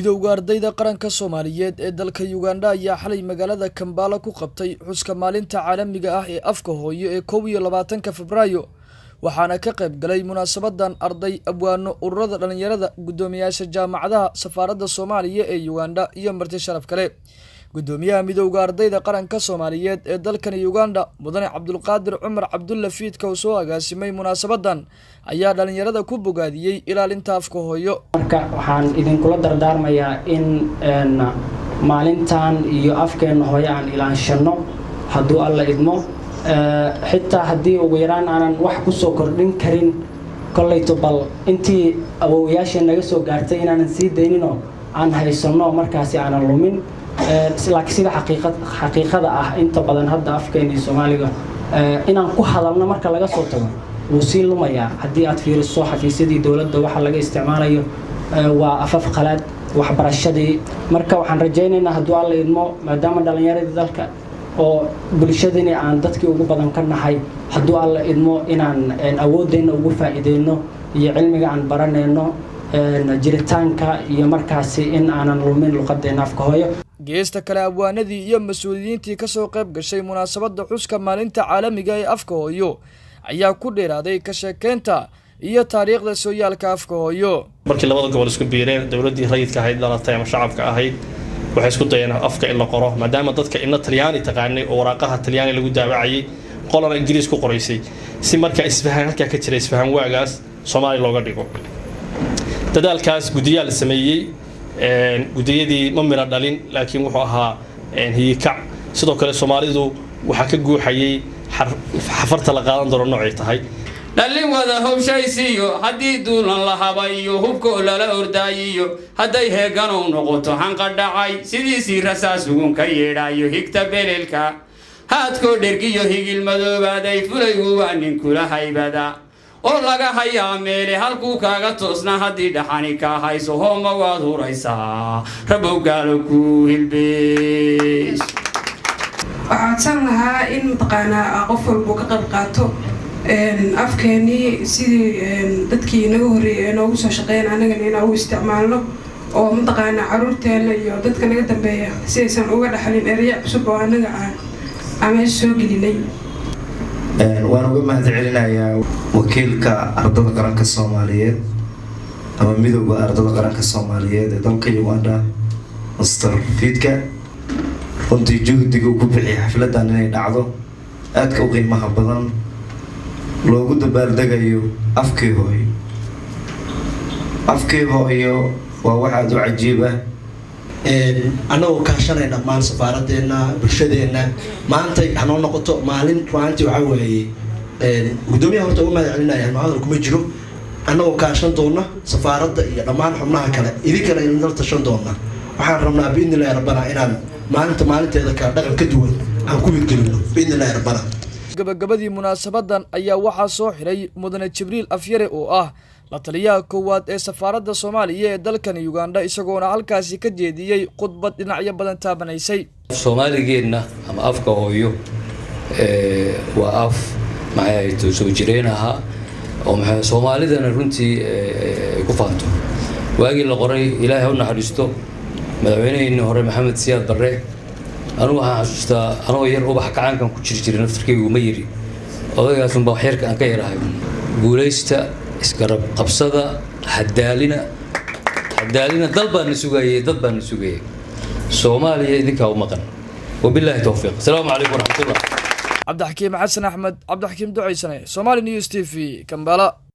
Midowga Ardayda Qaranka Soomaaliyeed ee Dalka Uganda ayaa xalay magaalada Kampala ku qabtay Xuska maalinta caalamiga ah ee Afka Hooyo ee 22 FEBRAAYO waxaana ka qayb galay munaasabadan arday abwaano ururada dhalinyarada gudoomiyaasha jaamacadaha safaaradda Soomaaliya ee Uganda iyo marti sharaf kale gudoomiyaha Midowga Ardayda Qaranka Soomaaliyeed ee dalkan Uganda mudane Cabdulqaadir Cumar Cabdulla Fiidka oo soo agaasimay munaasabadan ayaa dhalinyarada ku bogaadiyay ilaalinta afka hooyo marka waxaan idin kula dardaarmayaa in maalintan iyo afkeena hooyo aan ilaashano hadduu alla idmo xitaa haddii ugu yaraan aanan wax ku soo kordhin karin kollayto bal intii awoowayaashii naga soo gaartay inaanan sii daynino aan haysano markaasi aanan lumin laakiin sida xaqiiqada ah inta badan hadda afkeena Soomaaliga inaan ku hadalno marka laga soo tago wuu sii lumayaa haddii aad fiiriso xafiisyadii dawladda waxa laga isticmaalayo waa afaf qalaad waxbarashadii marka waxaan rajaynaynaa hadduu alla idmo maadaama dhalinyaradii dalka oo bulshadani aan dadkii ugu badan ka nahay hadduu alla idmo inaan awoodeyna ugu faa'iideyno iyo cilmiga aan baranayno jiritaanka iyo markaasi in aanan lumin luqadeena afka hooyo geesta kale abwaanadii iyo mas'uuliyiintii ka soo qayb gashay munaasabada xuska maalinta caalamiga ee afka hooyo ayaa ku dheeraaday ka sheekeynta iyo taariikhda sooyaalka afka hooyo markii labada gobol isku biireen dawladii rayidka ahayd dhalatay ama shacabka ahayd waxay isku dayeen afka in la qoro maadaama dadka inna Talyaani taqaanay oo waraaqaha Talyaani lagu daabacay qolana Ingiriis ku qoraysay si marka isfahan halka ka jiray isfahan waagaas Soomaali looga dhigo dadaalkaas gudiyaal sameeyay gudiyadii ma mira dhalin laakiin wuxuu ahaa hiyikac sidoo kale Soomaalidu waxa ka guuxayay xafarta la qaadan doono noocay tahay dhalin wada hawshaysiyo hadii duulan la habayo hubko la ordaayiyo haday heegan oo noqoto hanqa dhacay sidiisii rasaas ugu ka yeedhayo higta belelka haadko dhergiyo higil madoobaday fulay waa nin kula haybada oo laga hayaa meele halkuu kaaga toosna hadii dhaxani ka hayso hooma waad huraysaa rabow gaalo ku hilbees waxaan lahaa in maqaanaa qof walba ka qayb qaato afkeeni sidii dadkii naga horeeyay noogu soo shaqeeyeen anagana inaan u isticmaalno oo maqaanaa caruurteena iyo dadka naga dambeeya si aysan uga dhaxlin ereyo cusub oo anaga aan soo gelinay waan uga mahadcelinayaa wakiilka Ardayda Qaranka Soomaaliyeed ama Midowga Ardayda Qaranka Soomaaliyeed ee dalka Uganda Mr. Fiidka runtii juhdiga ku bixiyay xafladan inay dhacdo aadka u qiimaha badan loogu dabaaldegayo afkii hooyo waa wax aad u cajiib ah anagoo kaashanayna dhammaan safaaraddeena bulshadeena maanta hanoo noqoto maalin ruantii waxa weeye gudoomiyaha horta uga mahadcelinaya macallin kuma jiro anagoo kaashan doona safaaradda iyo dhammaan xubnaha kale idinkana in la tashan doona waxaan rabnaa biidnillaahi rabbana inaan maalinteeda ka dhaqan ka duwan aan ku hirgelino biidnillaahi rabbana gabagabadii munaasabadan ayaa waxaa soo xiray mudane Jibriil Afyare oo ah la taliyaha koowaad ee safaaradda Soomaaliya ee dalkan Uganda isagoona halkaasi ka jeediyay khudbad dhinacyo badan taabanaysay Soomaaligeena ama afka hooyo waa af maxay soo jireenaha oo maxay Soomaalidana runtii ku faanto waagii la qoray Ilaahay u naxariisto madaxweynihii hore Maxamed Siyaad Barre anuu waxaan xasuustaa anoo yar ubax kacaankan ku jiray naftirkeygu ma yiri odaygaas baa xeerka aan ka yarahay guuleysta iskarab qabsada hadaalina dad baan sugayay Soomaaliya idinka u maqan wabillahi tawfiiq assalamu alaykum warahmatullahi Cabdixakiim Xasan Axmed Cabdixakiim DUCEYSANE SOMNEWS TV Kampala